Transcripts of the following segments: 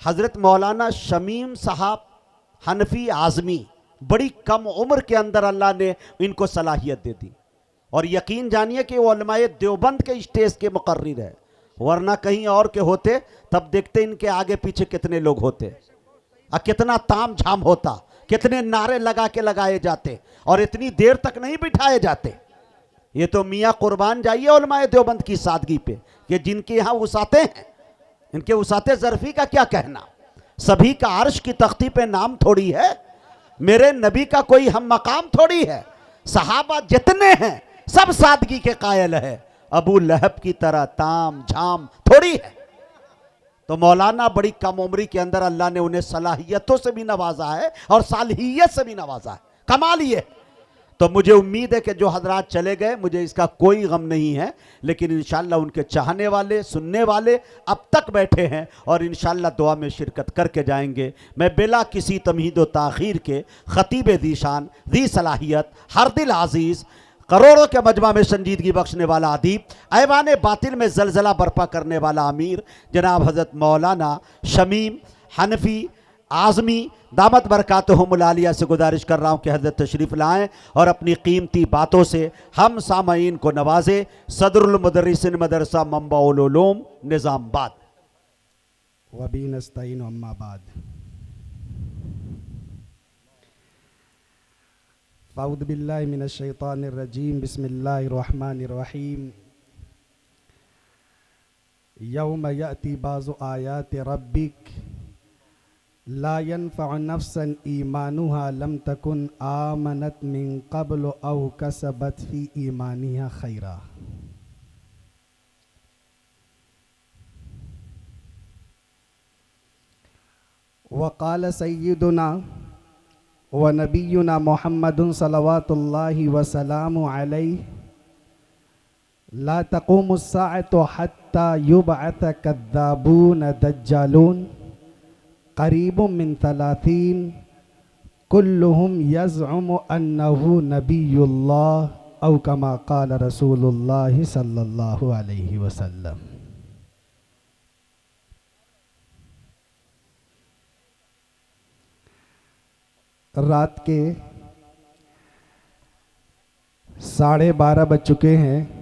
हज़रत मौलाना शमीम साहब हनफी आज़मी, बड़ी कम उम्र के अंदर अल्लाह ने इनको सलाहियत दे दी। और यकीन जानिए कि वो उलमाए देवबंद के स्टेज के मुकर्रिर है, वरना कहीं और के होते तब देखते इनके आगे पीछे कितने लोग होते और कितना ताम झाम होता, कितने नारे लगा के लगाए जाते और इतनी देर तक नहीं बिठाए जाते। ये तो मियाँ कुर्बान जाइए उलमाए देवबंद की सादगी पे कि जिनके यहाँ उसाते हैं, इनके उसाते ज़रफ़ी का क्या कहना। सभी का अर्श की तख्ती पे नाम थोड़ी है, मेरे नबी का कोई हम मकाम थोड़ी है। सहाबा जितने हैं सब सादगी के कायल है, अबू लहब की तरह ताम झाम थोड़ी है। तो मौलाना बड़ी कम उम्री के अंदर अल्लाह ने उन्हें सलाहियतों से भी नवाजा है और सालिहियत से भी नवाजा है। कमाल ये। तो मुझे उम्मीद है कि जो हजरात चले गए, मुझे इसका कोई गम नहीं है, लेकिन इंशाअल्लाह उनके चाहने वाले सुनने वाले अब तक बैठे हैं और इंशाअल्लाह दुआ में शिरकत करके जाएंगे। मैं बिला किसी तमहीद व ताख़ीर के ख़तीब ज़ीशान ज़ी सलाहियत हर दिल अज़ीज़, करोड़ों के मजमा में संजीदगी बख्शने वाला अदीब, ऐवान बातिल में जलजला बर्पा करने वाला अमीर जनाब हज़रत मौलाना शमीम हनफी आज़मी दामत बरकातहुमुल आलिया से गुजारिश कर रहा हूँ कि हज़रत तशरीफ़ लाएँ और अपनी कीमती बातों से हम सामईन को नवाजे। सदरुल मुदर्रिसिन मदरसा मंबाउल उलूम निज़ामबाद। वबी नस्तईन अम्मा बाद। फ़ाउज़ु बिल्लाहि मिनश शैतानिर रजीम। बिस्मिल्लाहिर रहमानिर रहीम। यौम यअती बाज़ु आयाति रब्बिक ला यनफ़उ नफ़्सन ईमानुहा लम तकुन आमनत मिन क़ब्ल औ कसबत फ़ी ईमानिहा खैरा। वक़ाल सय्यिदुना व नबियुना मुहम्मदुन सल्लल्लाहु वसल्लम अलैहि ला तक़ूमुस्साअतु हत्ता युबअथ कज़्ज़ाबून दज्जालून क़रीबुम मिन तलातीन कुल्लुहुम यज़अमु अन्नहु नबियुल्लाह औ कमा क़ाल रसूलुल्लाह सल्लल्लाहु अलैहि वसल्लम। रात के 12:30 बज चुके हैं।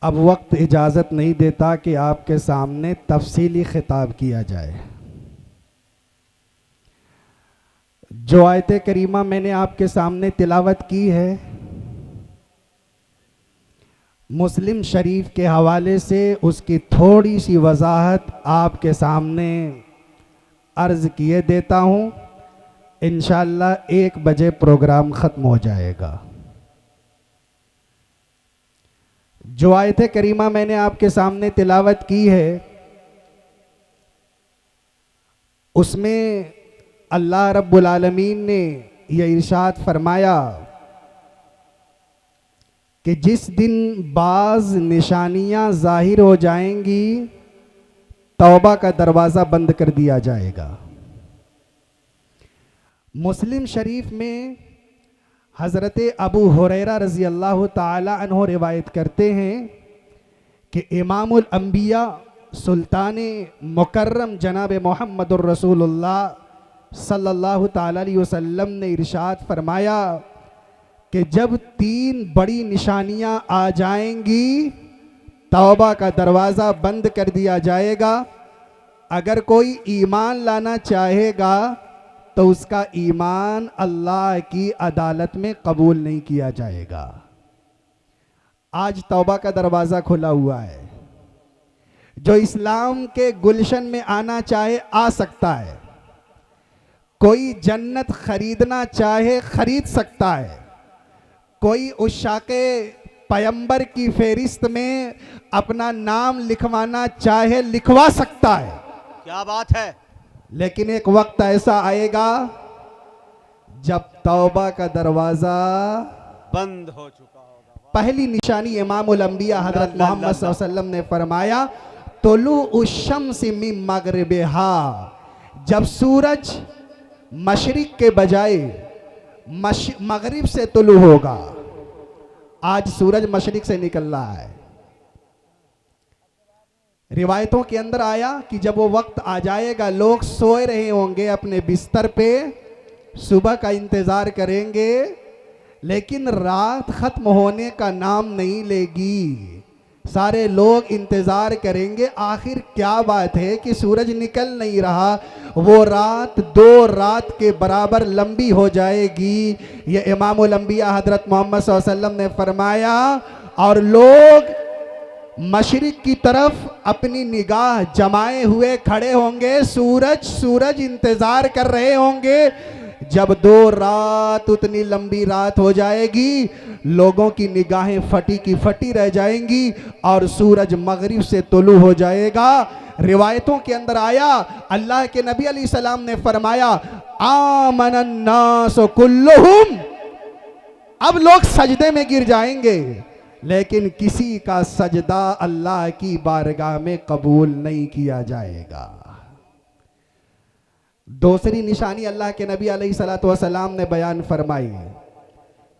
अब वक्त इजाज़त नहीं देता कि आपके सामने तफसीली खिताब किया जाए। जो आयत करीमा मैंने आपके सामने तिलावत की है, मुस्लिम शरीफ के हवाले से उसकी थोड़ी सी वजाहत आपके सामने अर्ज़ किए देता हूँ। इंशाअल्लाह 1 बजे प्रोग्राम ख़त्म हो जाएगा। जो आयत करीमा मैंने आपके सामने तिलावत की है, उसमें अल्लाह रब्बुल आलमीन ने यह इरशाद फरमाया कि जिस दिन बाज़ निशानियां ज़ाहिर हो जाएंगी, तौबा का दरवाज़ा बंद कर दिया जाएगा। मुस्लिम शरीफ में हज़रत अबू हुरैरा रज़ी अल्लाह ताला अन्हु रिवायत करते हैं कि इमामुल अंबिया सुल्तान मुकर्रम जनाब मोहम्मदुर रसूलुल्लाह सल्लल्लाहु ताला अलैहि वसल्लम ने इरशाद फरमाया कि जब 3 बड़ी निशानियां आ जाएंगी, तौबा का दरवाज़ा बंद कर दिया जाएगा। अगर कोई ईमान लाना चाहेगा तो उसका ईमान अल्लाह की अदालत में कबूल नहीं किया जाएगा। आज तौबा का दरवाज़ा खुला हुआ है। जो इस्लाम के गुलशन में आना चाहे आ सकता है। कोई जन्नत खरीदना चाहे खरीद सकता है। कोई उशाके पैगंबर की फेरिस्त में अपना नाम लिखवाना चाहे लिखवा सकता है। क्या बात है। लेकिन एक वक्त ऐसा आएगा जब तौबा का दरवाजा बंद हो चुका होगा। पहली निशानी इमामुल अंबिया हजरत मोहम्मद सल्लल्लाहु अलैहि वसल्लम ने फरमाया, तुलू उश-शम्स मिन मगरिबिहा, जब सूरज मशरिक के बजाय मगरिब से तुलू होगा। आज सूरज मशरिक से निकल रहा है। रिवायतों के अंदर आया कि जब वो वक्त आ जाएगा, लोग सोए रहे होंगे अपने बिस्तर पे, सुबह का इंतज़ार करेंगे, लेकिन रात ख़त्म होने का नाम नहीं लेगी। सारे लोग इंतज़ार करेंगे, आखिर क्या बात है कि सूरज निकल नहीं रहा। वो रात 2 रात के बराबर लंबी हो जाएगी। ये इमामुल अंबिया हज़रत मोहम्मद सल्लल्लाहु अलैहि वसल्लम ने फरमाया। और लोग मशरिक की तरफ अपनी निगाह जमाए हुए खड़े होंगे, सूरज इंतज़ार कर रहे होंगे। जब 2 रात, उतनी लंबी रात हो जाएगी, लोगों की निगाहें फटी की फटी रह जाएंगी और सूरज मगरिब से तुलू हो जाएगा। रिवायतों के अंदर आया, अल्लाह के नबी अलैहि सलाम ने फरमाया, आमनन नास कुल्लुहुम। अब लोग सजदे में गिर जाएंगे, लेकिन किसी का सजदा अल्लाह की बारगाह में कबूल नहीं किया जाएगा। दूसरी निशानी अल्लाह के नबी अलैहिस्सलातु वस्सलाम ने बयान फरमाई,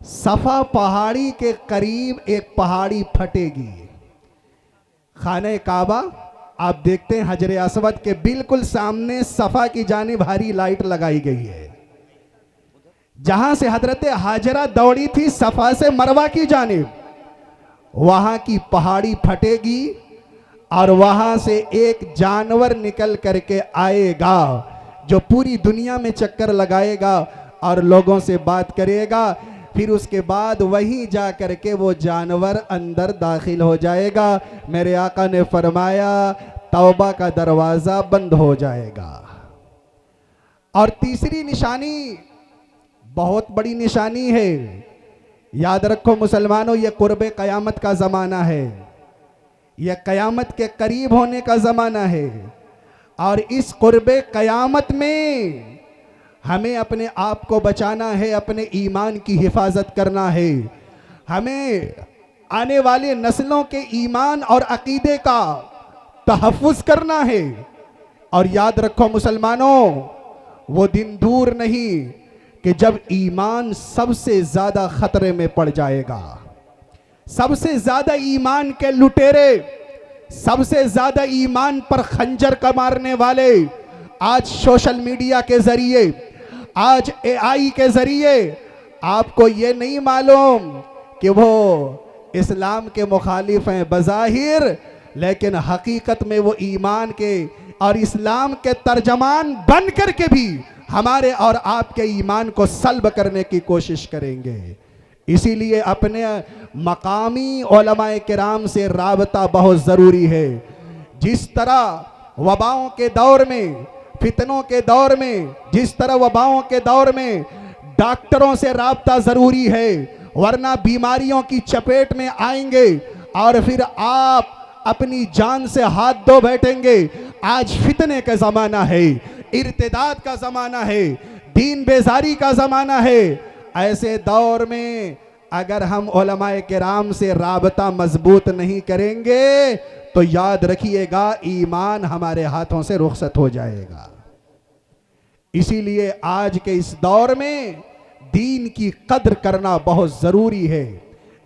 सफ़ा पहाड़ी के करीब एक पहाड़ी फटेगी। खाने काबा आप देखते हैं, हजरे अस्वद के बिल्कुल सामने सफ़ा की जानिब हरी लाइट लगाई गई है। जहां से हजरत हाजरा दौड़ी थी सफ़ा से मरवा की जानिब, वहां की पहाड़ी फटेगी और वहां से एक जानवर निकल करके आएगा जो पूरी दुनिया में चक्कर लगाएगा और लोगों से बात करेगा। फिर उसके बाद वहीं जा करके वो जानवर अंदर दाखिल हो जाएगा। मेरे आका ने फरमाया, तौबा का दरवाज़ा बंद हो जाएगा। और तीसरी निशानी बहुत बड़ी निशानी है, याद रखो मुसलमानों, ये कुर्बे क़यामत का ज़माना है, यह क़यामत के करीब होने का ज़माना है। और इस कुर्बे क़यामत में हमें अपने आप को बचाना है, अपने ईमान की हिफाजत करना है, हमें आने वाले नस्लों के ईमान और अकीदे का तहफ़्फ़ुज़ करना है। और याद रखो मुसलमानों, वो दिन दूर नहीं कि जब ईमान सबसे ज़्यादा ख़तरे में पड़ जाएगा। सबसे ज़्यादा ईमान के लुटेरे, सबसे ज़्यादा ईमान पर खंजर का मारने वाले आज सोशल मीडिया के ज़रिए, आज AI के ज़रिए, आपको ये नहीं मालूम कि वो इस्लाम के मुखालिफ हैं बज़ाहिर, लेकिन हकीकत में वो ईमान के और इस्लाम के तर्जमान बन कर के भी हमारे और आपके ईमान को सल्ब करने की कोशिश करेंगे। इसीलिए अपने मकामी उलमाए किराम से राबता बहुत ज़रूरी है। जिस तरह वबाओं के दौर में, फितनों के दौर में, जिस तरह वबाओं के दौर में डॉक्टरों से राबता ज़रूरी है, वरना बीमारियों की चपेट में आएंगे और फिर आप अपनी जान से हाथ धो बैठेंगे। आज फितने का ज़माना है, इर्तिदाद का ज़माना है, दीन बेजारी का ज़माना है। ऐसे दौर में अगर हम उलमाए किराम से राबता मजबूत नहीं करेंगे तो याद रखिएगा ईमान हमारे हाथों से रुखसत हो जाएगा। इसीलिए आज के इस दौर में दीन की कद्र करना बहुत ज़रूरी है,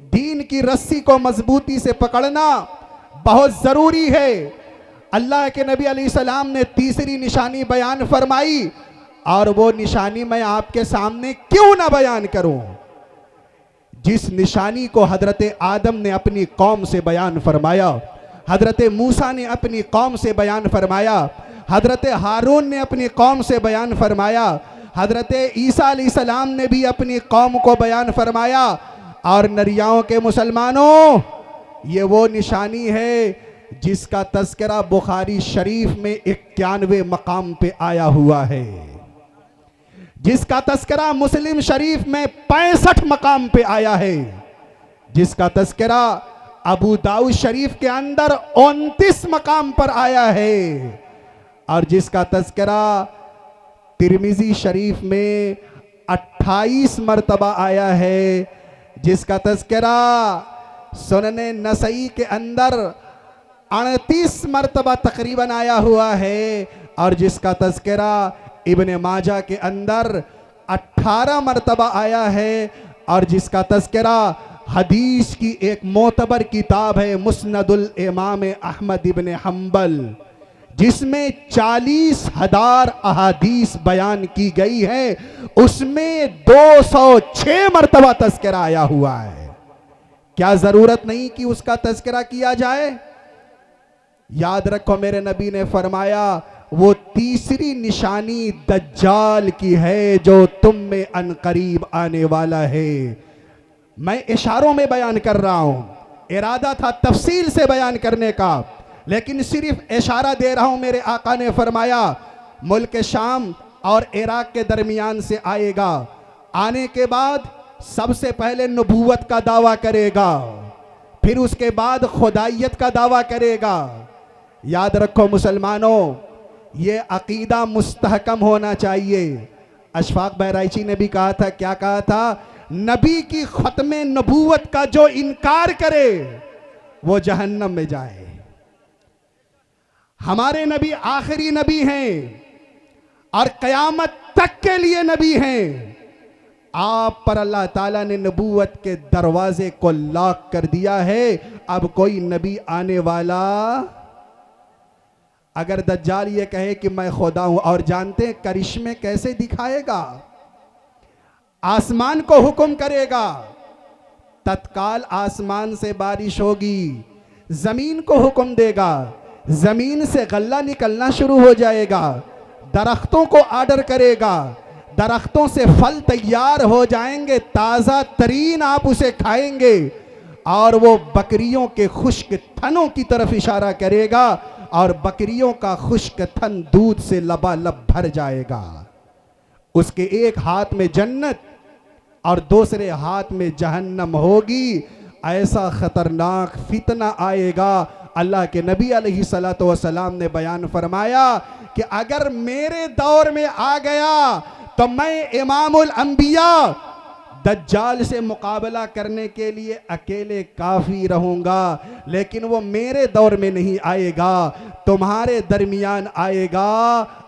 दीन की रस्सी को मजबूती से पकड़ना बहुत ज़रूरी है। अल्लाह के नबी अलैहिस्सलाम ने तीसरी निशानी बयान फरमाई, और वो निशानी मैं आपके सामने क्यों ना बयान करूं, जिस निशानी को हजरत आदम ने अपनी कौम से बयान फरमाया, हजरत मूसा ने अपनी कौम से बयान फरमाया, हजरत हारून ने अपनी कौम से बयान फरमाया, हजरत ईसा अलैहिस्सलाम ने भी अपनी कौम को बयान फरमाया। और नरियाओं के मुसलमानों, ये वो निशानी है जिसका तज़किरा बुखारी शरीफ में 91वें मकाम पे आया हुआ है, जिसका तज़किरा मुस्लिम शरीफ में 65 मकाम पे आया है, जिसका तज़किरा अबू दाऊद शरीफ के अंदर 29 मकाम पर आया है, और जिसका तज़किरा तिरमिज़ी शरीफ में 28 मरतबा आया है, जिसका तज़किरा सुनने नसई के अंदर 38 मरतबा तकरीबन आया हुआ है, और जिसका तज़किरा इब्ने माजा के अंदर 18 मरतबा आया है, और जिसका तज़किरा हदीस की एक मोतबर किताब है मुस्नदुल इमाम अहमद इब्न हम्बल, जिसमें 40,000 अहादीस बयान की गई है, उसमें 206 मरतबा तज़किरा आया हुआ है। क्या जरूरत नहीं कि उसका तज़किरा किया जाए? याद रखो, मेरे नबी ने फरमाया वो तीसरी निशानी दज्जाल की है जो तुम में अनकरीब आने वाला है। मैं इशारों में बयान कर रहा हूं, इरादा था तफसील से बयान करने का, लेकिन सिर्फ इशारा दे रहा हूं। मेरे आका ने फरमाया मुल्क शाम और इराक के दरमियान से आएगा, आने के बाद सबसे पहले नबूवत का दावा करेगा, फिर उसके बाद खुदाइयत का दावा करेगा। याद रखो मुसलमानों, ये अकीदा मुस्तहकम होना चाहिए। अशफाक बहराइची ने भी कहा था, क्या कहा था? नबी की खत्मे नबूवत का जो इनकार करे वो जहन्नम में जाए। हमारे नबी आखिरी नबी हैं और कयामत तक के लिए नबी हैं। आप पर अल्लाह ताला ने नबूवत के दरवाजे को लॉक कर दिया है, अब कोई नबी आने वाला। अगर दज्जाल ये कहे कि मैं खुदा हूं, और जानते हैं करिश्मे कैसे दिखाएगा? आसमान को हुक्म करेगा, तत्काल आसमान से बारिश होगी, जमीन को हुक्म देगा, जमीन से गल्ला निकलना शुरू हो जाएगा, दरख्तों को आर्डर करेगा, दरख्तों से फल तैयार हो जाएंगे, ताज़ा तरीन आप उसे खाएंगे, और वो बकरियों के खुश्क थनों की तरफ इशारा करेगा और बकरियों का खुश्क थन दूध से लबालब भर जाएगा। उसके एक हाथ में जन्नत और दूसरे हाथ में जहन्नम होगी। ऐसा खतरनाक फितना आएगा। अल्लाह के नबी अलैहिस्सलातु वस्सलाम ने बयान फरमाया कि अगर मेरे दौर में आ गया तो मैं इमामुल अंबिया दज्जाल से मुकाबला करने के लिए अकेले काफ़ी रहूँगा, लेकिन वो मेरे दौर में नहीं आएगा, तुम्हारे दरमियान आएगा।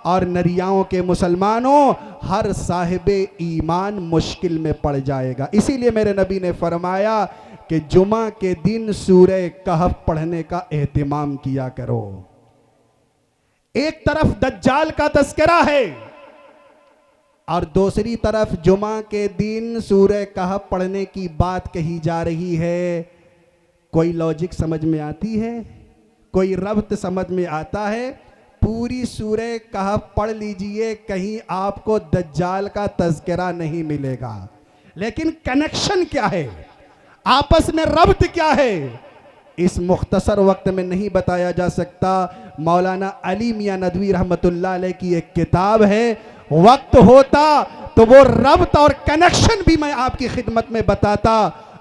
और नरियाओं के मुसलमानों, हर साहिबे ईमान मुश्किल में पड़ जाएगा। इसीलिए मेरे नबी ने फरमाया कि जुमा के दिन सूरह कहफ पढ़ने का एहतिमाम किया करो। एक तरफ दज्जाल का तज़किरा है और दूसरी तरफ जुमा के दिन सूरह कहफ पढ़ने की बात कही जा रही है। कोई लॉजिक समझ में आती है? कोई रब्त समझ में आता है? पूरी सूरह कहफ पढ़ लीजिए, कहीं आपको दज्जाल का तज़किरा नहीं मिलेगा, लेकिन कनेक्शन क्या है, आपस में रब्त क्या है, इस मुख्तसर वक्त में नहीं बताया जा सकता। मौलाना अली मियां नदवी रहमतुल्लाह अलैह की एक किताब है, वक्त होता तो वो रब्त और कनेक्शन भी मैं आपकी खिदमत में बताता,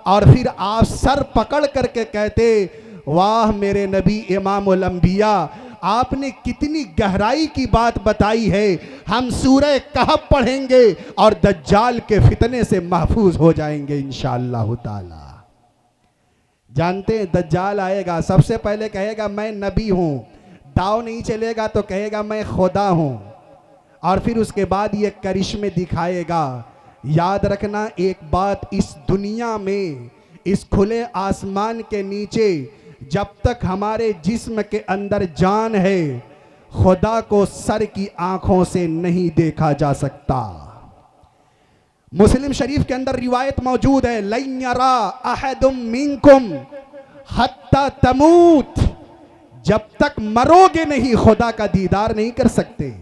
और फिर आप सर पकड़ करके कहते, वाह मेरे नबी इमामुल अंबिया, आपने कितनी गहराई की बात बताई है। हम सूरह कहफ पढ़ेंगे और दज्जाल के फितने से महफूज हो जाएंगे इंशाअल्लाह ताला। जानते हैं दज्जाल आएगा, सबसे पहले कहेगा मैं नबी हूं, दाव नहीं चलेगा तो कहेगा मैं खुदा हूं, और फिर उसके बाद ये करिश्मे दिखाएगा। याद रखना एक बात, इस दुनिया में, इस खुले आसमान के नीचे, जब तक हमारे जिस्म के अंदर जान है, खुदा को सर की आंखों से नहीं देखा जा सकता। मुस्लिम शरीफ के अंदर रिवायत मौजूद है, लन यरा अहदुम मिनकुम हत्ता तमूत, जब तक मरोगे नहीं खुदा का दीदार नहीं कर सकते।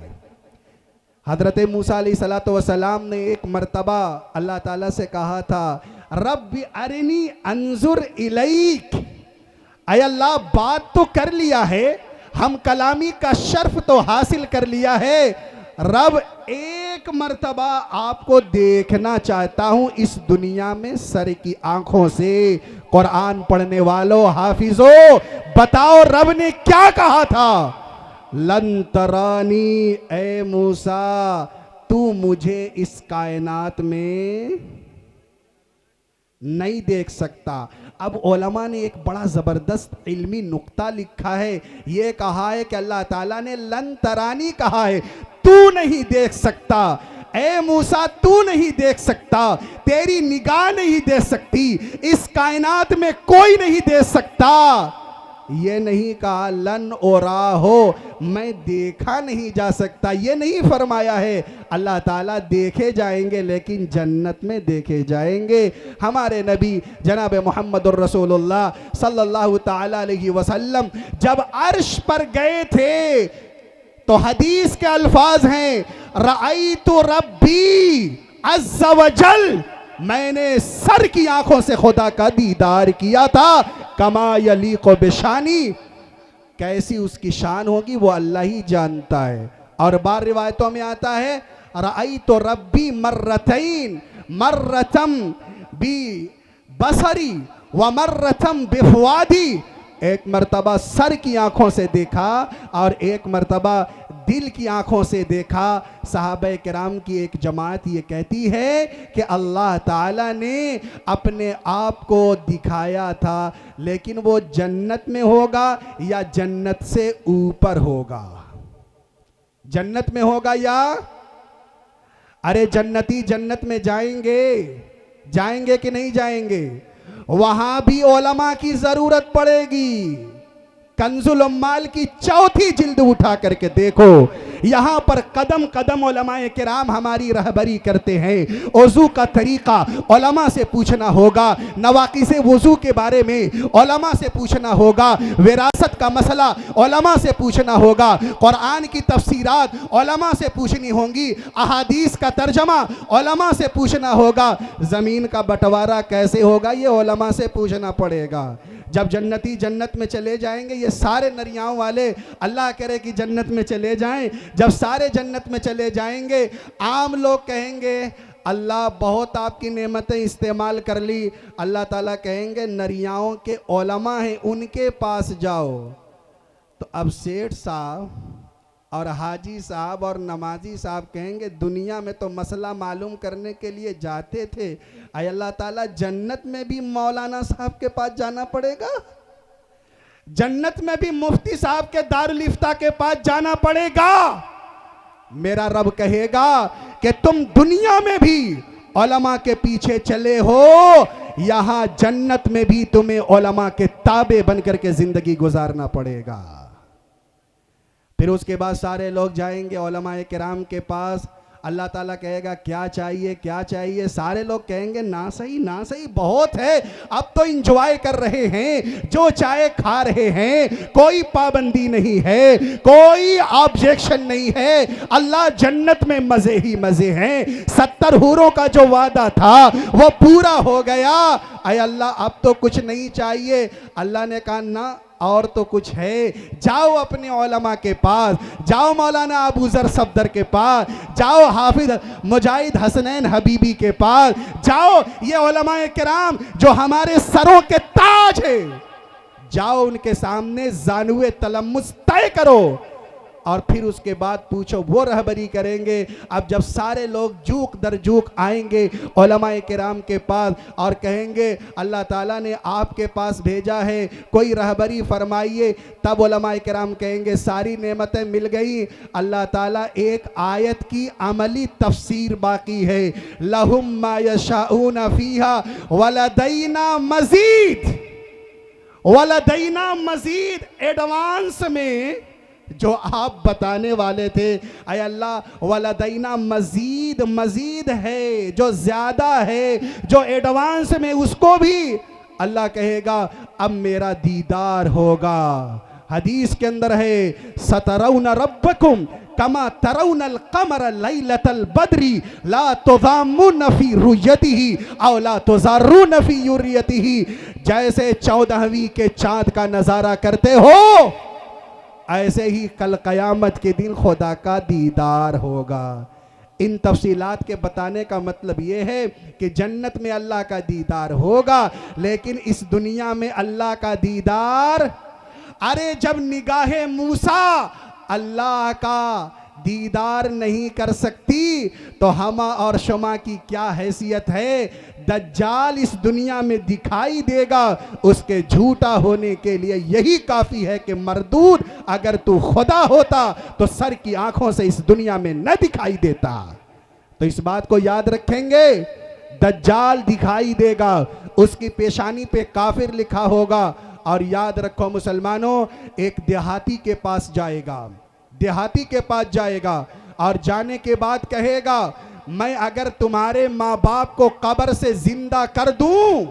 हजरत मूसा अलैहिस्सलातु वस्सलाम ने एक मर्तबा अल्लाह ताला से कहा था, रब्बी अरिनी अंजुर इलैक, ऐ अल्लाह बात तो कर लिया है, हम कलामी का शर्फ तो हासिल कर लिया है, रब एक मर्तबा आपको देखना चाहता हूं इस दुनिया में सर की आंखों से। कुरान पढ़ने वालों, हाफिजो, बताओ रब ने क्या कहा था? लन तरानी, ए मूसा तू मुझे इस कायनात में नहीं देख सकता। अब उलमा ने एक बड़ा ज़बरदस्त इल्मी नुक्ता लिखा है, ये कहा है कि अल्लाह ताला ने लन तरानी कहा है, तू नहीं देख सकता, ए मूसा तू नहीं देख सकता, तेरी निगाह नहीं देख सकती, इस कायनात में कोई नहीं देख सकता। ये नहीं कहा लन ओरा हो, मैं देखा नहीं जा सकता, ये नहीं फरमाया है। अल्लाह ताला देखे जाएंगे लेकिन जन्नत में देखे जाएंगे। हमारे नबी जनाब मोहम्मदुर रसूलुल्लाह सल्लल्लाहु ताला अलैहि वसल्लम जब अर्श पर गए थे तो हदीस के अल्फाज हैं, रअयतु रब्बी अज़्ज़ वजल, मैंने सर की आंखों से खुदा का दीदार किया था। कमा यलीक़ु बिशानी, कैसी उसकी शान होगी वो अल्लाह ही जानता है। और बार रिवायतों में आता है रअयतु रब्बी मर्रतैन, मर्रतम बी बसरी व मर्रतम बिफवादी, एक मर्तबा सर की आंखों से देखा और एक मर्तबा दिल की आंखों से देखा। सहाबा किराम की एक जमात ये कहती है कि अल्लाह ताला ने अपने आप को दिखाया था, लेकिन वो जन्नत में होगा या जन्नत से ऊपर होगा? जन्नत में होगा या? अरे जन्नती जन्नत में जाएंगे, जाएंगे कि नहीं जाएंगे? वहां भी उलमा की जरूरत पड़ेगी। कंजुल उम्माल की चौथी जिल्द उठा करके देखो, यहाँ पर कदम कदम उलमाए किराम हमारी रहबरी करते हैं। वज़ू का तरीका उलमा से पूछना होगा, नवाक़िसे वज़ू के बारे में उलमा से पूछना होगा, विरासत का मसला उलमा से पूछना होगा, कुरान की तफसीरात उलमा से पूछनी होंगी, अहादीस का तर्जमा उलमा से पूछना होगा, ज़मीन का बंटवारा कैसे होगा ये उलमा से पूछना पड़ेगा। जब जन्नती जन्नत में चले जाएंगे, ये सारे नरियाओं वाले अल्लाह करे कि जन्नत में चले जाएं, जब सारे जन्नत में चले जाएंगे, आम लोग कहेंगे अल्लाह बहुत आपकी नेमतें इस्तेमाल कर ली। अल्लाह ताला कहेंगे नरियाओं के उलमा हैं उनके पास जाओ। तो अब सेठ साहब और हाजी साहब और नमाजी साहब कहेंगे दुनिया में तो मसला मालूम करने के लिए जाते थे, अल्लाह ताला जन्नत में भी मौलाना साहब के पास जाना पड़ेगा, जन्नत में भी मुफ्ती साहब के दारुल इफ्ता के पास जाना पड़ेगा। मेरा रब कहेगा कि तुम दुनिया में भी उलमा के पीछे चले हो, यहां जन्नत में भी तुम्हें उलमा के ताबे बनकर के जिंदगी गुजारना पड़ेगा। फिर उसके बाद सारे लोग जाएंगे उलमाए किराम के पास, अल्लाह ताला कहेगा क्या चाहिए क्या चाहिए? सारे लोग कहेंगे ना सही बहुत है, अब तो इंजॉय कर रहे हैं, जो चाहे खा रहे हैं, कोई पाबंदी नहीं है, कोई ऑब्जेक्शन नहीं है, अल्लाह जन्नत में मजे ही मजे हैं। 70 हूरों का जो वादा था वो पूरा हो गया। अय अल्लाह अब तो कुछ नहीं चाहिए। अल्लाह ने कहा ना और तो कुछ है, जाओ अपने उलमा के पास, जाओ मौलाना अबू ज़र सफदर के पास, जाओ हाफिज मुजाहिद हसनैन हबीबी के पास, जाओ ये उलमाए किराम जो हमारे सरों के ताज है, जाओ उनके सामने जानुए तलम्मुस तय करो और फिर उसके बाद पूछो, वो रहबरी करेंगे। अब जब सारे लोग जूक दर जूक आएंगे उलमाए किराम के पास और कहेंगे अल्लाह ताला ने आपके पास भेजा है, कोई रहबरी फरमाइए, तब उलमाए किराम कहेंगे सारी नेमतें मिल गई, अल्लाह ताला एक आयत की अमली तफसीर बाकी है, लहुम मा यशाऊन फीहा वलदैना मजीद, वलदैना मजीद एडवांस में जो आप बताने वाले थे, अय अल्लाह वलदैना मजीद, मजीद है जो ज्यादा है, जो एडवांस में, उसको भी अल्लाह कहेगा अब मेरा दीदार होगा। हदीस के अंदर है सतरौन रब्बकुम कमा तरौनल कमर लैलतल बद्री ला तुज़ामुन फी रुयतिही औ ला तुज़ारुन फी युरियतिही, जैसे 14वीं के चांद का नजारा करते हो ऐसे ही कल क़यामत के दिन खुदा का दीदार होगा। इन तफसीलात के बताने का मतलब ये है कि जन्नत में अल्लाह का दीदार होगा, लेकिन इस दुनिया में अल्लाह का दीदार, अरे जब निगाहे मूसा अल्लाह का दीदार नहीं कर सकती तो हम और शुमा की क्या हैसियत है। दज्जाल इस दुनिया में दिखाई देगा, उसके झूठा होने के लिए यही काफ़ी है कि मरदूद अगर तू खुदा होता तो सर की आंखों से इस दुनिया में न दिखाई देता। तो इस बात को याद रखेंगे, दज्जाल दिखाई देगा, उसकी पेशानी पे काफिर लिखा होगा। और याद रखो मुसलमानों, एक देहाती के पास जाएगा, देहाती के पास जाएगा और जाने के बाद कहेगा, मैं अगर तुम्हारे माँ बाप को कब्र से जिंदा कर दूं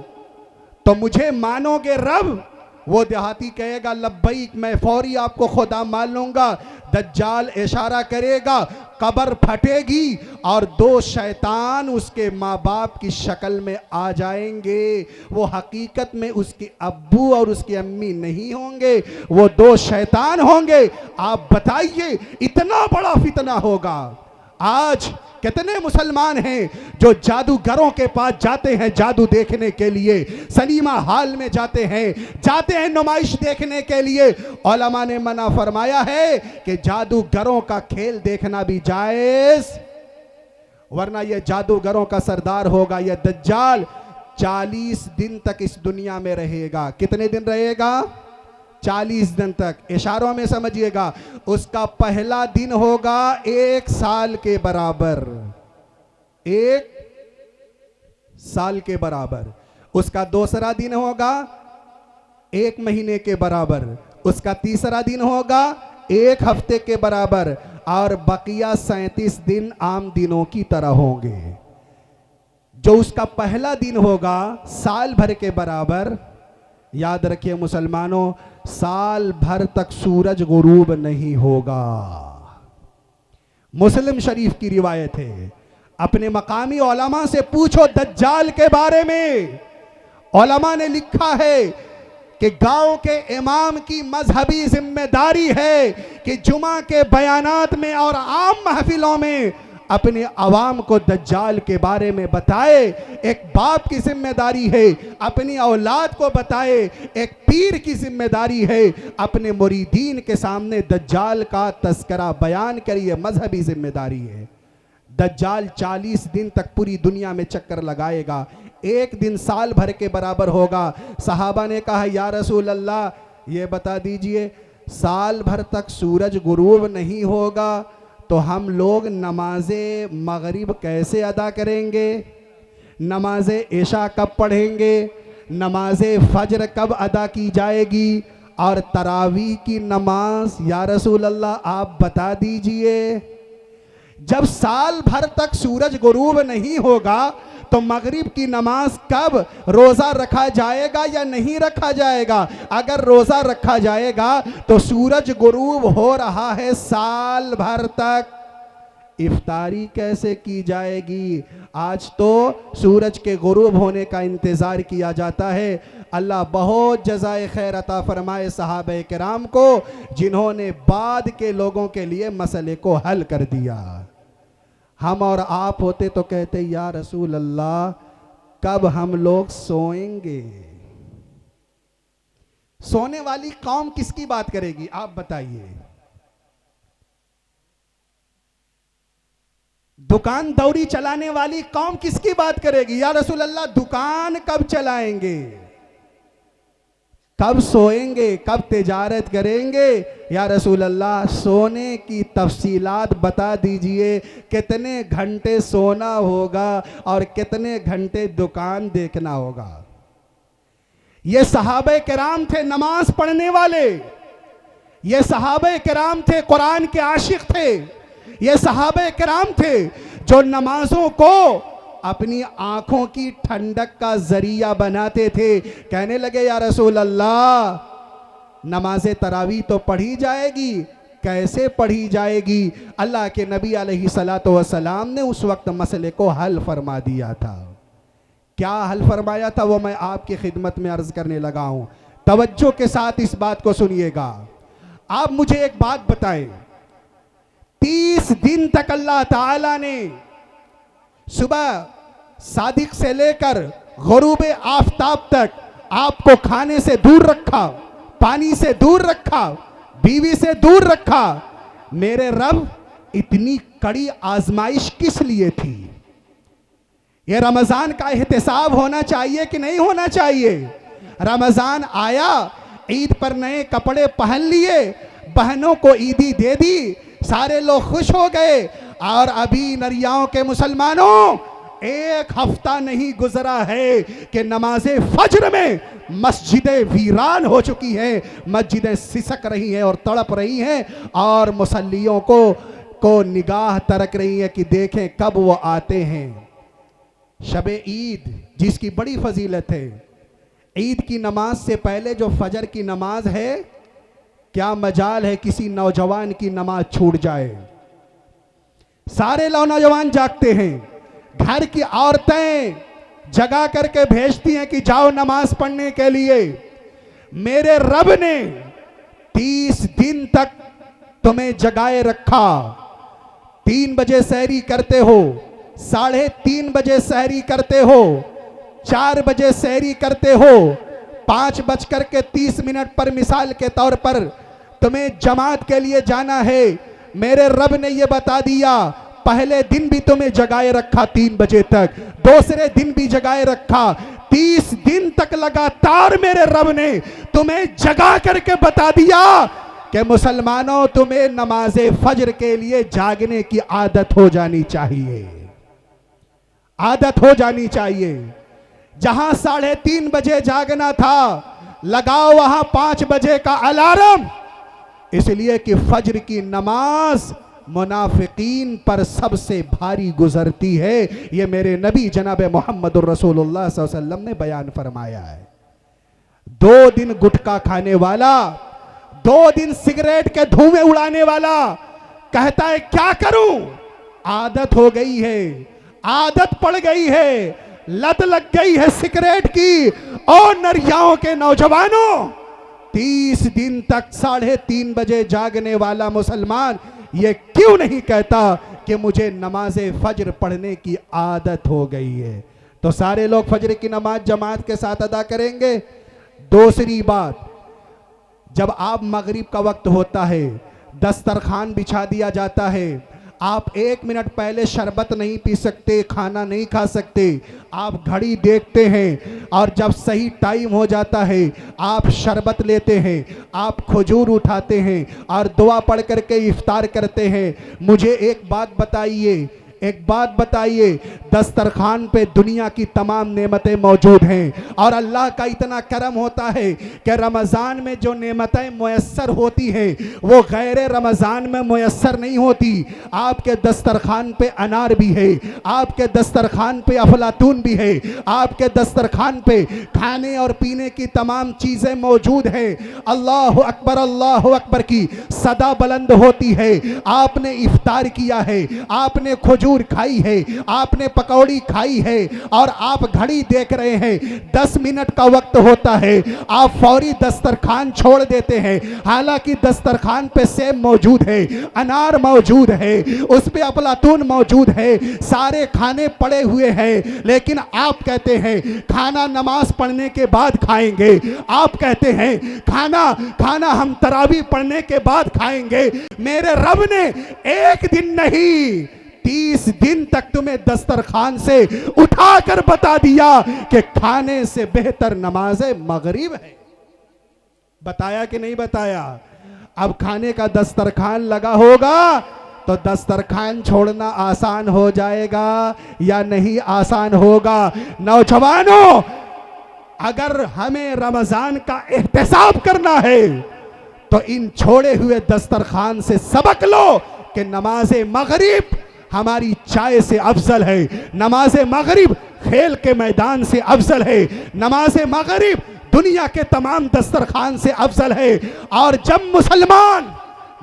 तो मुझे मानोगे रब? वो देहाती कहेगा, लब्बैक, मैं फौरी आपको खुदा मान लूंगा। दज्जाल इशारा करेगा, कब्र फटेगी और दो शैतान उसके माँ बाप की शक्ल में आ जाएंगे। वो हकीकत में उसके अब्बू और उसकी अम्मी नहीं होंगे, वो दो शैतान होंगे। आप बताइए, इतना बड़ा फितना होगा। आज कितने मुसलमान हैं जो जादूगरों के पास जाते हैं जादू देखने के लिए, सनीमा हॉल में जाते हैं नुमाइश देखने के लिए। उलमा ने मना फरमाया है कि जादूगरों का खेल देखना भी जायज, वरना यह जादूगरों का सरदार होगा। यह दज्जाल 40 दिन तक इस दुनिया में रहेगा। कितने दिन रहेगा? 40 दिन तक। इशारों में समझिएगा, उसका पहला दिन होगा 1 साल के बराबर, 1 साल के बराबर। उसका दूसरा दिन होगा 1 महीने के बराबर, उसका तीसरा दिन होगा 1 हफ्ते के बराबर, और बकिया 37 दिन आम दिनों की तरह होंगे। जो उसका पहला दिन होगा साल भर के बराबर, याद रखिए मुसलमानों, साल भर तक सूरज गुरूब नहीं होगा। मुस्लिम शरीफ की रिवायत है। अपने मकामी उलमा से पूछो दज्जाल के बारे में। उलमा ने लिखा है कि गांव के इमाम की मजहबी जिम्मेदारी है कि जुमा के बयानात में और आम महफिलों में अपने अवाम को दज्जाल के बारे में बताए। एक बाप की जिम्मेदारी है अपनी औलाद को बताए, एक पीर की जिम्मेदारी है अपने मुरीदीन के सामने दज्जाल का तस्करा बयान करिए, मजहबी जिम्मेदारी है। दज्जाल 40 दिन तक पूरी दुनिया में चक्कर लगाएगा, 1 दिन साल भर के बराबर होगा। सहाबा ने कहा, या रसूल अल्लाह, ये बता दीजिए, साल भर तक सूरज गुरूब नहीं होगा तो हम लोग नमाज़े मगरिब कैसे अदा करेंगे? नमाज़े इशा कब पढ़ेंगे? नमाज़े फजर कब अदा की जाएगी? और तरावी की नमाज या रसूल अल्लाह आप बता दीजिए। जब साल भर तक सूरज गुरूब नहीं होगा तो मगरिब की नमाज कब? रोज़ा रखा जाएगा या नहीं रखा जाएगा? अगर रोज़ा रखा जाएगा तो सूरज गुरूब हो रहा है साल भर तक, इफ्तारी कैसे की जाएगी? आज तो सूरज के गुरूब होने का इंतज़ार किया जाता है। अल्लाह बहुत जज़ाए खैर अता फरमाए सहाबे किराम को, जिन्होंने बाद के लोगों के लिए मसले को हल कर दिया। हम और आप होते तो कहते, या रसूल अल्लाह, कब हम लोग सोएंगे? सोने वाली कौम किसकी बात करेगी आप बताइए? दुकान दौरी चलाने वाली कौम किसकी बात करेगी? या रसूल अल्लाह, दुकान कब चलाएंगे? कब सोएंगे? कब तिजारत करेंगे? या रसूल अल्लाह, सोने की तफसीलात बता दीजिए, कितने घंटे सोना होगा और कितने घंटे दुकान देखना होगा? ये सहाबे किराम थे नमाज पढ़ने वाले, ये सहाबे किराम थे कुरान के आशिक थे, ये सहाबे किराम थे जो नमाजों को अपनी आंखों की ठंडक का जरिया बनाते थे। कहने लगे, या रसूल अल्लाह, नमाज तरावी तो पढ़ी जाएगी, कैसे पढ़ी जाएगी? अल्लाह के नबी अलैहिस्सलातु वस्सलाम ने उस वक्त मसले को हल फरमा दिया था। क्या हल फरमाया था वो मैं आपकी खिदमत में अर्ज करने लगा हूं। तवज्जो के साथ इस बात को सुनिएगा। आप मुझे एक बात बताएं, 30 दिन तक अल्लाह ताला ने सुबह सादिक से लेकर गुरूब आफताब तक आपको खाने से दूर रखा, पानी से दूर रखा, बीवी से दूर रखा। मेरे रब, इतनी कड़ी आजमाइश किस लिए थी? ये रमजान का एहतिसाब होना चाहिए कि नहीं होना चाहिए? रमजान आया, ईद पर नए कपड़े पहन लिए, बहनों को ईदी दे दी, सारे लोग खुश हो गए और अभी नरियाओं के मुसलमानों, एक हफ्ता नहीं गुजरा है कि नमाज़े फज्र में मस्जिदें वीरान हो चुकी हैं, मस्जिदें सिसक रही हैं और तड़प रही हैं, और मुसल्लियों को निगाह तरक रही है कि देखें कब वो आते हैं। शबे ईद जिसकी बड़ी फजीलत है, ईद की नमाज से पहले जो फजर की नमाज है, क्या मजाल है किसी नौजवान की नमाज छूट जाए। सारे नौजवान जागते हैं, घर की औरतें जगा करके भेजती हैं कि जाओ नमाज पढ़ने के लिए। मेरे रब ने 30 दिन तक तुम्हें जगाए रखा। 3 बजे सहरी करते हो, 3:30 बजे सहरी करते हो, 4 बजे सहरी करते हो, 5:30 पर मिसाल के तौर पर तुम्हें जमात के लिए जाना है। मेरे रब ने यह बता दिया, पहले दिन भी तुम्हें जगाए रखा 3 बजे तक, दूसरे दिन भी जगाए रखा, 30 दिन तक लगातार मेरे रब ने तुम्हें जगा करके बता दिया कि मुसलमानों, तुम्हें नमाज़े फज्र के लिए जागने की आदत हो जानी चाहिए, आदत हो जानी चाहिए। जहां 3:30 बजे जागना था, लगाओ वहां 5 बजे का अलार्म, इसलिए कि फज्र की नमाज मुनाफिकीन पर सबसे भारी गुजरती है। यह मेरे नबी जनाब मोहम्मद रसूलुल्लाह सल्लल्लाहु अलैहि वसल्लम ने बयान फरमाया है। 2 दिन गुटखा खाने वाला, 2 दिन सिगरेट के धुएं उड़ाने वाला कहता है क्या करूं, आदत हो गई है, आदत पड़ गई है, लत लग गई है सिगरेट की। और नरियाओं के नौजवानों, 30 दिन तक 3:30 बजे जागने वाला मुसलमान ये क्यों नहीं कहता कि मुझे नमाज़े फज्र पढ़ने की आदत हो गई है। तो सारे लोग फज्र की नमाज जमात के साथ अदा करेंगे। दूसरी बात, जब आप मगरिब का वक्त होता है, दस्तरखान बिछा दिया जाता है, आप 1 मिनट पहले शरबत नहीं पी सकते, खाना नहीं खा सकते, आप घड़ी देखते हैं और जब सही टाइम हो जाता है आप शरबत लेते हैं, आप खजूर उठाते हैं और दुआ पढ़ करके इफ्तार करते हैं। मुझे एक बात बताइए, दस्तरखान पे दुनिया की तमाम नेमतें मौजूद हैं और अल्लाह का इतना करम होता है कि रमज़ान में जो नेमतें मुयस्सर होती हैं वो गैर रमज़ान में मुयस्सर नहीं होती। आपके दस्तरखान पे अनार भी है, आपके दस्तरखान पे अफलातून भी है, आपके दस्तरखान पे खाने और पीने की तमाम चीज़ें मौजूद हैं। अल्लाह अकबर की सदा बुलंद होती है। आपने इफ्तार किया है, आपने खजूर खाई है, आपने पकौड़ी खाई है और आप घड़ी देख रहे हैं, 10 मिनट का वक्त होता है, आप फौरी दस्तरखान छोड़ देते हैं। हालांकि दस्तरखान पे सेब मौजूद है, अनार मौजूद है, उस पे अफलातून मौजूद है, सारे खाने पड़े हुए हैं, लेकिन आप कहते हैं खाना नमाज पढ़ने के बाद खाएंगे, आप कहते हैं खाना हम तरावी पढ़ने के बाद खाएंगे। मेरे रब ने 1 दिन नहीं 30 दिन तक तुम्हें दस्तरखान से उठाकर बता दिया कि खाने से बेहतर नमाज़े मगरिब है। बताया कि नहीं बताया? अब खाने का दस्तरखान लगा होगा तो दस्तरखान छोड़ना आसान हो जाएगा या नहीं आसान होगा? नौजवानों, अगर हमें रमजान का एहतसाब करना है तो इन छोड़े हुए दस्तरखान से सबक लो कि नमाज़े मगरिब हमारी चाय से अफजल है, नमाज़े मगरिब खेल के मैदान से अफजल है, नमाज़े मगरिब दुनिया के तमाम दस्तरखान से अफजल है। और जब मुसलमान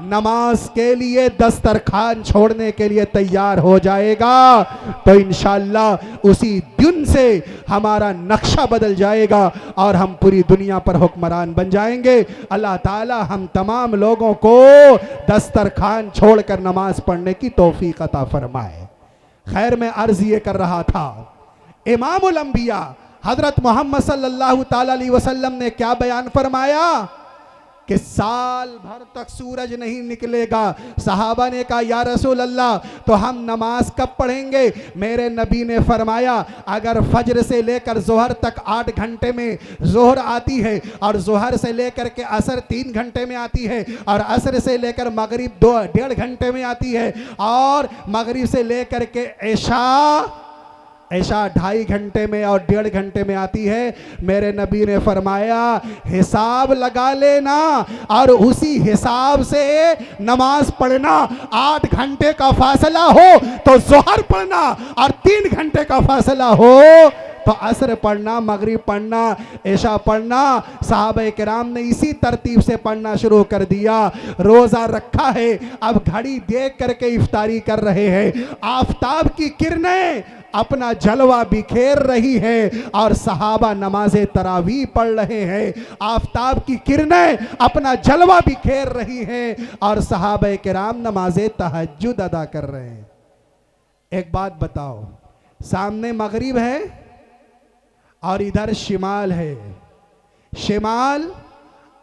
नमाज के लिए दस्तरखान छोड़ने के लिए तैयार हो जाएगा तो इंशाअल्लाह उसी दिन से हमारा नक्शा बदल जाएगा और हम पूरी दुनिया पर हुक्मरान बन जाएंगे। अल्लाह ताला हम तमाम लोगों को दस्तरखान छोड़कर नमाज पढ़ने की तौफीक अता फरमाए। खैर, मैं अर्ज ये कर रहा था, इमामुल अंबिया हजरत मोहम्मद सल्लल्लाहु ताला अलैहि वसल्लम ने क्या बयान फरमाया? कि साल भर तक सूरज नहीं निकलेगा। सहाबा ने कहा या रसूल अल्लाह, तो हम नमाज कब पढ़ेंगे? मेरे नबी ने फरमाया, अगर फजर से लेकर जोहर तक 8 घंटे में जोहर आती है, और जोहर से लेकर के असर 3 घंटे में आती है, और असर से लेकर मगरिब 2.5 घंटे में आती है, और मगरिब से लेकर के ऐशा 2.5 घंटे में और 1.5 घंटे में आती है, मेरे नबी ने फरमाया हिसाब लगा लेना और उसी हिसाब से नमाज पढ़ना। 8 घंटे का फासला हो तो जोहर पढ़ना, और 3 घंटे का फासला हो तो असर पढ़ना, मगरिब पढ़ना, ऐशा पढ़ना। सहाबा किराम ने इसी तरतीब से पढ़ना शुरू कर दिया। रोज़ा रखा है, अब घड़ी देख करके इफ्तारी कर रहे हैं। आफताब की किरणें अपना जलवा बिखेर रही है और सहाबा नमाज़े तरावी पढ़ रहे हैं। आफताब की किरणें अपना जलवा बिखेर रही हैं और सहाबा किराम नमाज़े तहज्जुद अदा कर रहे हैं। एक बात बताओ, सामने मगरिब है और इधर शिमाल है। शिमाल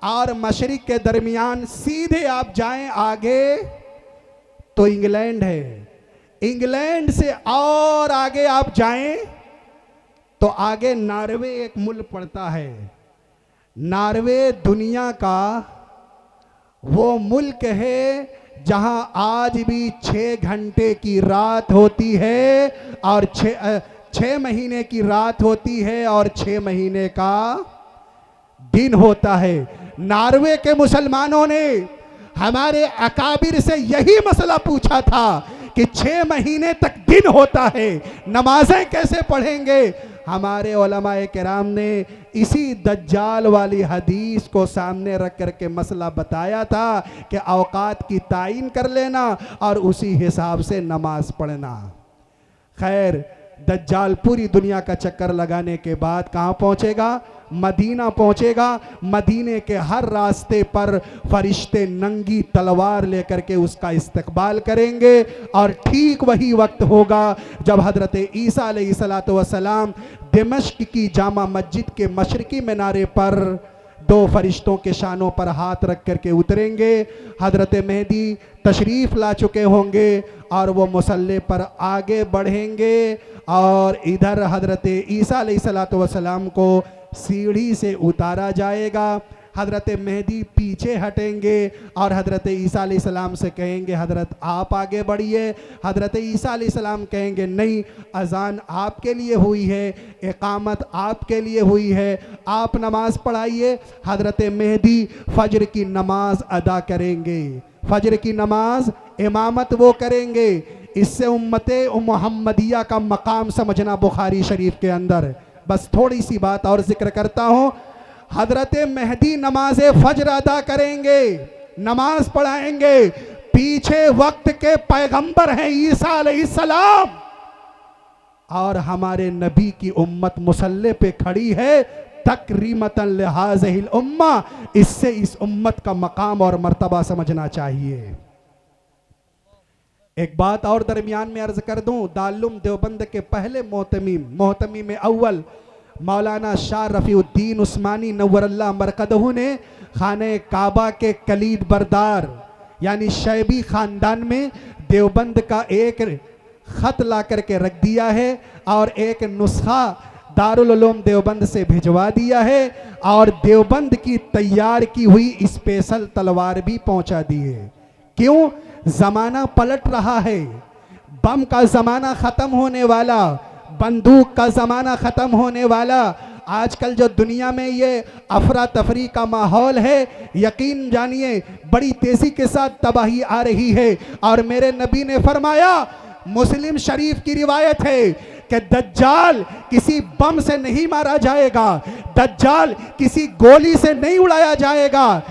और मशरिक के दरमियान सीधे आप जाएं आगे तो इंग्लैंड है। इंग्लैंड से और आगे आप जाएं तो आगे नॉर्वे एक मुल्क पड़ता है। नॉर्वे दुनिया का वो मुल्क है जहां आज भी 6 घंटे की रात होती है और 6 महीने की रात होती है और 6 महीने का दिन होता है। नॉर्वे के मुसलमानों ने हमारे अकाबिर से यही मसला पूछा था कि 6 महीने तक दिन होता है, नमाजें कैसे पढ़ेंगे? हमारे उलमाए किराम ने इसी दज्जाल वाली हदीस को सामने रख करके मसला बताया था कि औकात की तायीन कर लेना और उसी हिसाब से नमाज पढ़ना। खैर, दज्जाल पूरी दुनिया का चक्कर लगाने के बाद कहाँ पहुँचेगा? मदीना पहुँचेगा। मदीने के हर रास्ते पर फरिश्ते नंगी तलवार लेकर के उसका इस्तकबाल करेंगे और ठीक वही वक्त होगा जब हज़रत ईसा अलैहिस्सलातु वस्सलाम दिमश्क की जामा मस्जिद के मशरकी मीनारे पर 2 फरिश्तों के शानों पर हाथ रख करके उतरेंगे। हज़रत मेहदी तशरीफ़ ला चुके होंगे और वो मुसल्ले पर आगे बढ़ेंगे और इधर हज़रत ईसा अलैहिस्सलातु वस्सलाम को सीढ़ी से उतारा जाएगा। हज़रत मेहदी पीछे हटेंगे और हज़रत ईसा अलैहिस्सलाम से कहेंगे हज़रत आप आगे बढ़िए। हज़रत ईसा अलैहिस्सलाम कहेंगे नहीं, अज़ान आपके लिए हुई है, इकामत आपके लिए हुई है, आप नमाज पढ़ाइए। हज़रत मेहदी फ़जर की नमाज अदा करेंगे। फ़जर की नमाज इमामत वो करेंगे। इससे उम्मते मुहम्मदिया का मकाम समझना बुखारी शरीफ के अंदर। बस थोड़ी सी बात और जिक्र करता हूँ। हज़रत मेहदी नमाज फ़जर अदा करेंगे, नमाज पढ़ाएंगे। पीछे वक्त के पैगंबर हैं ईसा अलैहिस्सलाम और हमारे नबी की उम्मत मुसल्ले पे खड़ी है तकरीमतन लिहाज़िल उम्मा। इससे इस उम्मत का मकाम और मर्तबा समझना चाहिए। एक बात और दरमियान में अर्ज कर दूं, दारुल देवबंद के पहले मोहतमीम अव्वल मौलाना शाह रफ़ीउद्दीन उस्मानी नव्वरल्लाह मरकदहू ने खाने काबा के कलीद बरदार यानी शैबी ख़ानदान में देवबंद का एक ख़त ला करके रख दिया है और एक नुस्खा दारुल उलूम देवबंद से भिजवा दिया है और देवबंद की तैयार की हुई स्पेशल तलवार भी पहुंचा दी है। क्यों? ज़माना पलट रहा है, बम का ज़माना ख़त्म होने वाला, बंदूक का ज़माना ख़त्म होने वाला। आजकल जो दुनिया में ये अफरा तफरी का माहौल है, यकीन जानिए बड़ी तेज़ी के साथ तबाही आ रही है। और मेरे नबी ने फरमाया, मुस्लिम शरीफ की रिवायत है कि दज्जाल किसी बम से नहीं मारा जाएगा, दज्जाल किसी गोली से नहीं उड़ाया जाएगा,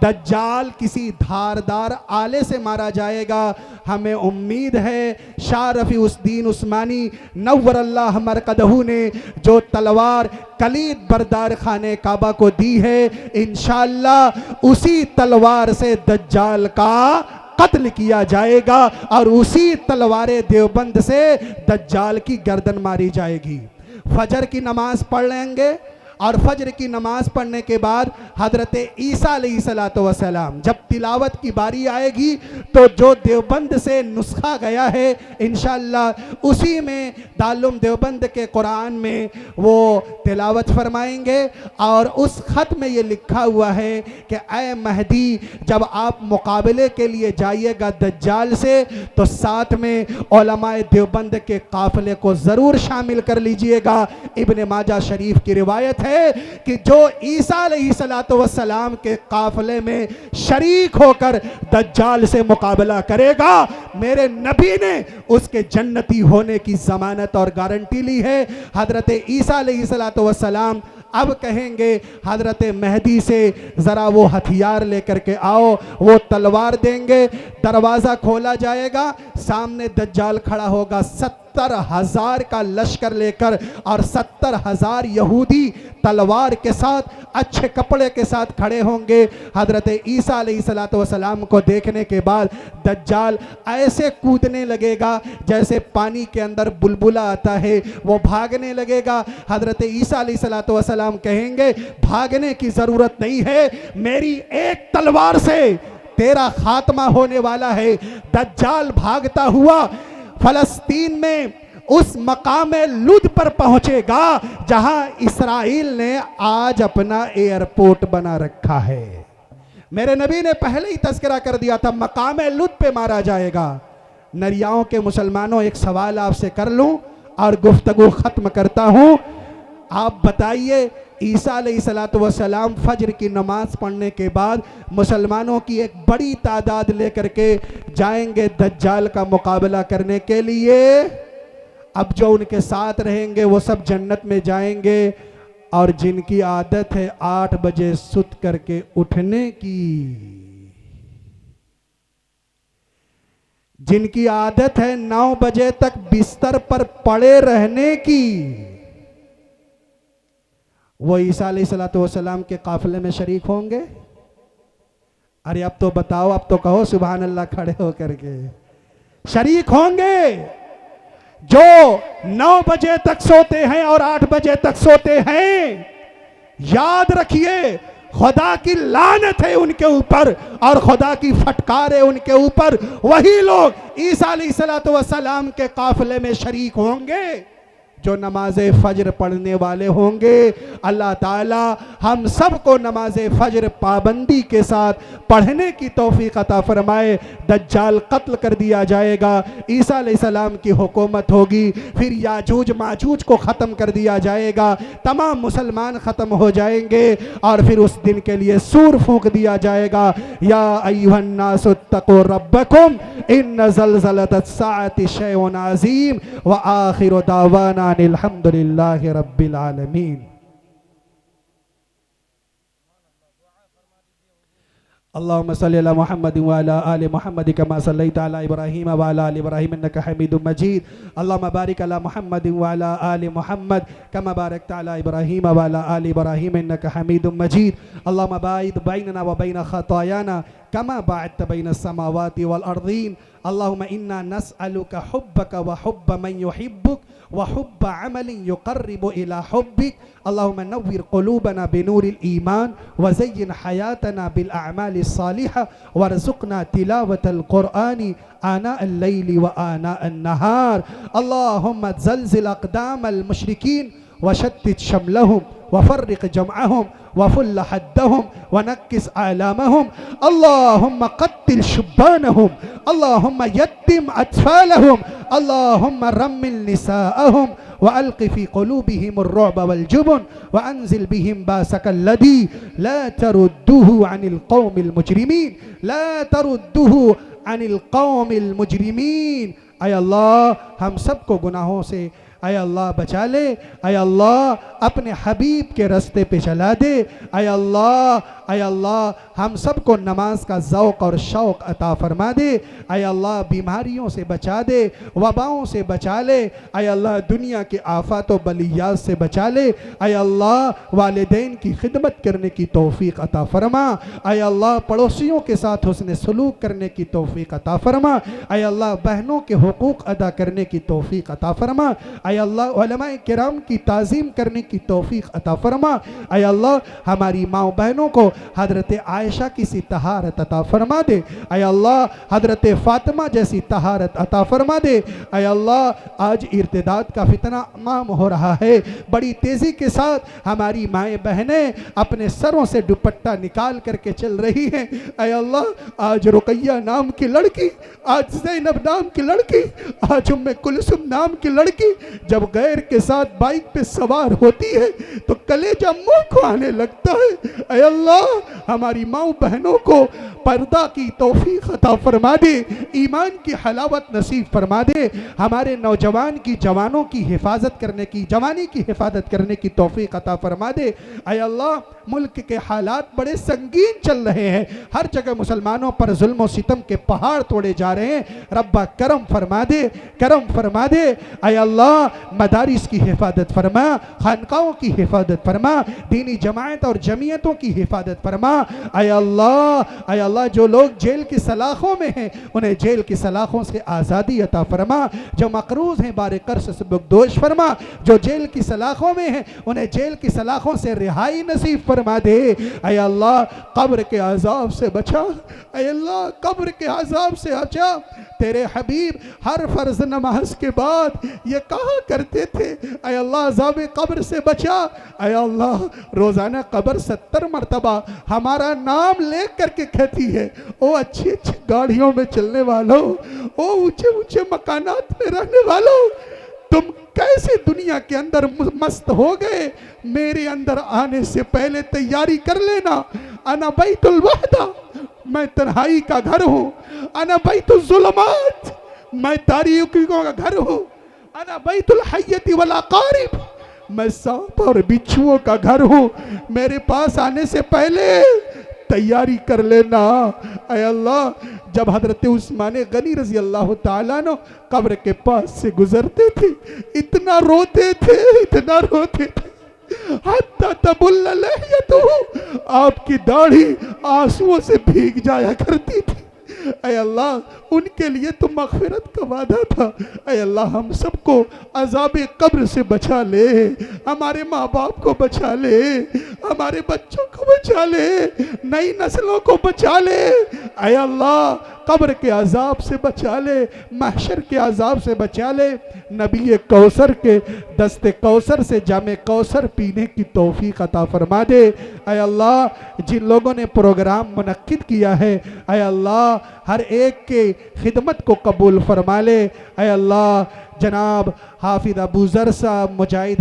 दज्जाल किसी धारदार आले से मारा जाएगा। हमें उम्मीद है शाह रफ़ीउद्दीन उस्मानी नव्वरल्लाह मरकदहू ने जो तलवार कलीद बरदार खाने काबा को दी है, इंशाअल्लाह उसी तलवार से दज्जाल का कत्ल किया जाएगा और उसी तलवारे देवबंद से दज्जाल की गर्दन मारी जाएगी। फजर की नमाज पढ़ लेंगे और फजर की नमाज पढ़ने के बाद हजरत ईसा अलैहिस्सलातु वस्सलाम जब तिलावत की बारी आएगी तो जो देवबंद से नुस्खा गया है इंशाअल्लाह उसी में दारुल देवबंद के कुरान में वो तिलावत फरमाएंगे। और उस खत में ये लिखा हुआ है कि ऐ महदी जब आप मुकाबले के लिए जाइएगा दज्जाल से तो साथ में उलमाए देवबंद के काफिले को ज़रूर शामिल कर लीजिएगा। इब्ने माजा शरीफ की रिवायत है कि जो ईसा अलैहिस्सलातु वस्सलाम के काफिले में शरीक होकर दज्जाल से मुकाबला करेगा मेरे नबी ने उसके जन्नती होने की ज़मानत और गारंटी ली है। हजरत ईसा अलैहिस्सलातु वस्सलाम अब कहेंगे हजरत मेहदी से ज़रा वो हथियार लेकर के आओ, वो तलवार देंगे, दरवाज़ा खोला जाएगा, सामने दज्जाल खड़ा होगा 70,000 का लश्कर लेकर और 70,000 यहूदी तलवार के साथ अच्छे कपड़े के साथ खड़े होंगे। हजरत ईसा अलैहिस्सलातु वस्सलाम को देखने के बाद दज्जाल ऐसे कूदने लगेगा जैसे पानी के अंदर बुलबुला आता है, वो भागने लगेगा। हजरत ईसा अलैहिस्सलातु वस्सलाम कहेंगे भागने की ज़रूरत नहीं है, मेरी एक तलवार से तेरा खात्मा होने वाला है। दज्जाल भागता हुआ फलस्तीन में उस मकाम लुद पर पहुंचेगा जहां इस्राइल ने आज अपना एयरपोर्ट बना रखा है। मेरे नबी ने पहले ही तज़किरा कर दिया था मकाम लुद पे मारा जाएगा। नरियाओं के मुसलमानों एक सवाल आपसे कर लूं और गुफ्तगू खत्म करता हूं। आप बताइए ईसा अलैहिस्सलातु वस्सलाम फजर की नमाज पढ़ने के बाद मुसलमानों की एक बड़ी तादाद लेकर के जाएंगे दज्जाल का मुकाबला करने के लिए। अब जो उनके साथ रहेंगे वो सब जन्नत में जाएंगे और जिनकी आदत है 8 बजे सुत करके उठने की, जिनकी आदत है 9 बजे तक बिस्तर पर पड़े रहने की, वो ईसा अलैहिस्सलातु वस्सलाम के काफिले में शरीक होंगे। अरे अब तो बताओ, अब तो कहो सुभान अल्लाह खड़े होकर के, शरीक होंगे। जो 9 बजे तक सोते हैं और 8 बजे तक सोते हैं, याद रखिए खुदा की लानत है उनके ऊपर और खुदा की फटकार है उनके ऊपर। वही लोग ईसा अलैहिस्सलातु वस्सलाम के काफिले में शरीक होंगे जो नमाज फजर पढ़ने वाले होंगे। अल्लाह ताला हम सबको नमाज फजर पाबंदी के साथ पढ़ने की तौफीक अता फरमाए। दज्जाल कत्ल कर दिया जाएगा, ईसा अलैहिस्सलाम की हुकूमत होगी, फिर याजूज माजूज को ख़त्म कर दिया जाएगा, तमाम मुसलमान ख़त्म हो जाएंगे और फिर उस दिन के लिए सूर फूंक दिया जाएगा। या अय्युहन्नासु इत्तक़ू रब्बकुम इन्न ज़लज़लतस्साअति शैउन अज़ीम व आखिरु दावाना अल्हम्दुलिल्लाहि रब्बिल आलमीन। अल्लाहुम्मा सल्लि अला मुहम्मद व अला आलि मुहम्मद कमा सल्लैता अला इब्राहीम व अला आलि इब्राहीम इन्नका हमीदुम मजीद। अल्लाहुम्मा बारिक अला मुहम्मद व अला आलि मुहम्मद कमा बारकता अला इब्राहीम व अला आलि इब्राहीम इन्नका हमीदुम मजीद। अल्लाहुम्मा बाइद बैनना व बैन खतायाना कमा बाअदत बैन अस्समावाति वल अर्दीन। अल्लाहुम्मा इन्ना नस्अलुका हुब्बक व हुब्ब मन युहिब्बुक व हुब्ब अमलिन युक़र्रिबु इला हुब्बिक। अल्लाहुम्मा नव्विर क़ुलूबना बिनूरिल ईमान व ज़य्यिन हयातना बिल अअमालिस सालिहा वरज़ुक़ना तिलावतल क़ुरआनी आना अल-लैली व आना अन-नहार। अल्लाहुम्मा ज़ल्ज़िल अक़दामल मुशरिकीन वशत्तित शमलहुम वफ़र्रिक़ जमअहुम वफ़ुल्ल हद्दहुम वनक्किस आलामहुम। अल्लाहुम्मा क़त्तिल शुब्बानहुम, अल्लाहुम्मा यत्तिम अत्फ़ालहुम, अल्लाहुम्मा रम्मिल निसाअहुम व अलक़ि फ़ी क़ुलूबिहिमुर रुअब वल जुबन व अंज़िल बिहिम बासकल्लज़ी ला तरुद्दुहु अनिल क़ौमिल मुजरिमीन, ला तरुद्दुहु अनिल क़ौमिल मुजरिमीन। ऐ अल्लाह हम सबको गुनाहों से ऐ अल्लाह बचा ले, ऐ अल्लाह अपने हबीब के रास्ते पे चला दे, ऐ अल्लाह अय अल्लाह हम सबको नमाज का ज़ौक़ और शौक़ अता फरमा दे। अय अल्लाह बीमारियों से बचा दे, वबाओं से बचा ले। अय अल्लाह दुनिया के आफात व बलियात से बचा ले। अय अल्लाह वालिदैन की खिदमत करने की तौफीक अता फरमा। अय अल्लाह पड़ोसियों के साथ हुस्न सलूक करने की तौफीक अता फरमा। अय अल्लाह बहनों के हुकूक अदा करने की तौफीक अता फरमा। अय अल्लाह उलमाए किराम की ताज़ीम करने की तौफीक अता फरमा। अय अल्लाह हमारी माँ बहनों को हज़रत आयशा की सी तहारत अता फरमा दे। अय अल्लाह हज़रत फ़ातिमा जैसी तहारत अता फरमा दे। अय अल्लाह आज इर्तिदाद का फितना आम हो रहा है, बड़ी तेज़ी के साथ हमारी माएँ बहनें अपने सरों से दुपट्टा निकाल करके चल रही हैं। अय अल्लाह आज रुकैया नाम की लड़की, आज ज़ैनब नाम की लड़की, आज उम्मे कुलसुम नाम की लड़की जब गैर के साथ बाइक पे सवार होती है तो कलेजा मुंह को आने लगता है। अय अल्लाह हमारी माँ बहनों को पर्दा की तौफीक अता फरमा दे, ईमान की हलावत नसीब फरमा दे। हमारे नौजवान की जवानों की हिफाजत करने की, जवानी की हिफाजत करने की तौफीक अता फरमा दे। अय अल्लाह मुल्क के हालात बड़े संगीन चल रहे हैं, हर जगह मुसलमानों पर जुल्म सितम के पहाड़ तोड़े जा रहे हैं। रब्बा करम फरमा दे, करम फरमा दे। अय अल्लाह मदारिस की हिफाजत फरमा, खानकाओं की हिफाजत फरमा, दीनी जमायत और जमीयतों की हिफाजत फरमा। अय अल्लाह जो लोग जेल की सलाखों में हैं उन्हें जेल की सलाखों से आज़ादी अता फरमा। जो मकरूज हैं बारे कर्स से बगदोश फरमा। जो जेल की सलाखों में हैं उन्हें जेल की सलाखों से रिहाई नसीब फरमा दे। अय अल्लाह कब्र के अज़ाब से बचा, अय अल्लाह कब्र के अज़ाब से बचा। तेरे हबीब हर फर्ज नमाज के बाद ये कहा करते थे, अय अल्लाह अज़ाब कब्र से बचा। अय अल्लाह रोज़ाना कब्र 70 मरतबा हमारा नाम ले करके कहती है, ओ अच्छी अच्छी गाड़ियों में चलने वालों, ओ ऊंचे ऊंचे मकानात में रहने वालों, तुम कैसे दुनिया के अंदर मस्त हो गए। मेरे अंदर आने से पहले तैयारी कर लेना। अना बैतुल वहदा, मैं तन्हाई का घर हूँ। अना बैतुल ज़ुलमात, मैं तारीकियों का घर हूँ। अना बैतुल हय्यति वल अकारिब, मैं सांप और बिच्छुओं का घर हूँ। मेरे पास आने से पहले तैयारी कर लेना। अय अल्लाह जब हजरत उस्मान गनी रजी अल्लाह ताला अन्हु कब्र के पास से गुजरते थे इतना रोते थे, इतना रोते थे, हत्ता तबुल्ल लहयतुहु, आपकी दाढ़ी आंसुओं से भीग जाया करती थी। अय अल्लाह उनके लिए तो मग़फ़िरत का वादा था। अय अल्लाह हम सबको अज़ाब कब्र से बचा ले, हमारे माँ बाप को बचा ले, हमारे बच्चों को बचा ले, नई नस्लों को बचा ले। अय अल्लाह कब्र के अज़ाब से बचा ले, महशर के अज़ाब से बचा ले। नबी कौसर के दस्ते कौसर से जामे कौसर पीने की तौफीक अता फरमा दे। अय अल्लाह जिन लोगों ने प्रोग्राम मुनक्किद किया है, अय अल्लाह हर एक के खिदमत को कबूल फरमा ले। अय अल्लाह जनाब हाफिज़ अबू ज़र साहब, मुजाहिद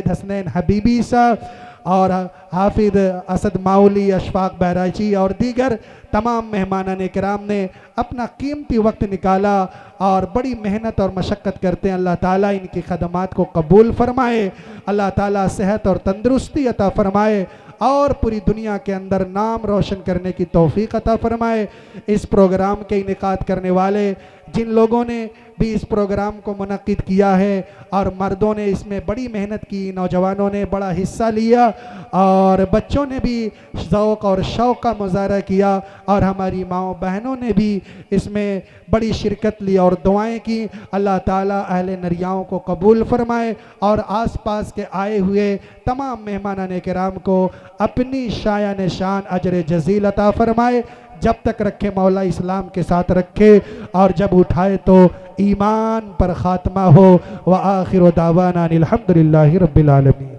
हसनैन हबीबी साहब और हाफिज़ असद माउली, अशफाक बहराइची और दीगर तमाम मेहमानान किराम ने अपना कीमती वक्त निकाला और बड़ी मेहनत और मशक्क़त करते हैं। अल्लाह ताला इनकी खदमात को कबूल फरमाए, अल्लाह ताला सेहत और तंदुरुस्ती अता फरमाए और पूरी दुनिया के अंदर नाम रोशन करने की तौफीक अता फरमाए। इस प्रोग्राम के इनेकाद करने वाले जिन लोगों ने भी इस प्रोग्राम को मुनक्किद किया है और मर्दों ने इसमें बड़ी मेहनत की, नौजवानों ने बड़ा हिस्सा लिया और बच्चों ने भी ज़ौक़ और शौक़ का मुज़ाहरा किया और हमारी माओ बहनों ने भी इसमें बड़ी शिरकत ली और दुआएं की। अल्लाह ताला अहले नरियाओं को कबूल फरमाए और आसपास के आए हुए तमाम मेहमानान किराम को अपनी शायान शान अजर जज़ील अता फरमाए। जब तक रखे मौला इस्लाम के साथ रखे और जब उठाए तो ईमान पर ख़ात्मा हो। व आखिर दावाना अनिल हम्दुलिल्लाहि रब्बिल आलमीन।